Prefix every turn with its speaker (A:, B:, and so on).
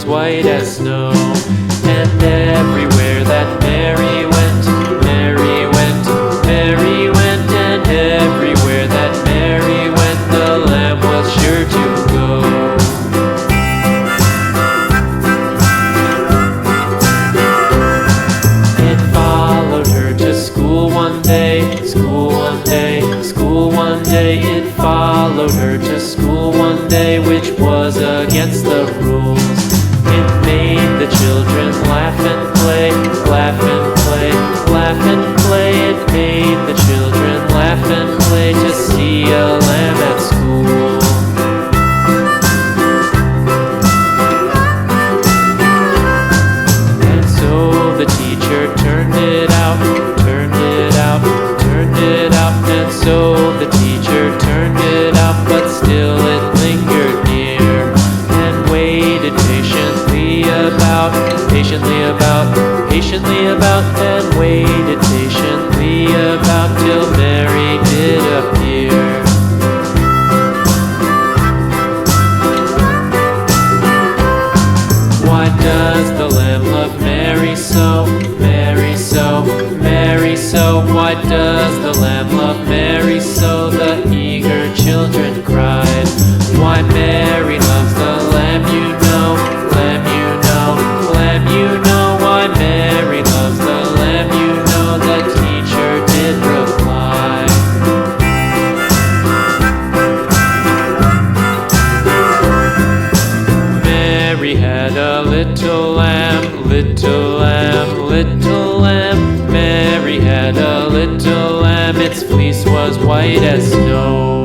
A: white as snow. And everywhere that Mary went, Mary went, Mary went, and everywhere that Mary went, the lamb was sure to go. It followed her to school one day, school one day, school one day. It followed her to school one day, which was against the rules. It made the children laugh and play, laugh and play, laugh and play. It made the children laugh and play to see a lamb at school. And so the teacher turned it out, turned it out, turned it out. And so the teacher turned it out, but still it lingered near and waited patiently about, patiently about, patiently about, and waited patiently about till Mary did appear. Why does the lamb love Mary so, Mary so, Mary so? Why does the lamb love Mary so? The eager children cried. Why Mary loves the lamb, you know, lamb, you know, lamb, you know. Why Mary loves the lamb, you know, the teacher did reply. Mary had a little lamb, little lamb, little lamb. Mary had a little lamb, its fleece was white as snow.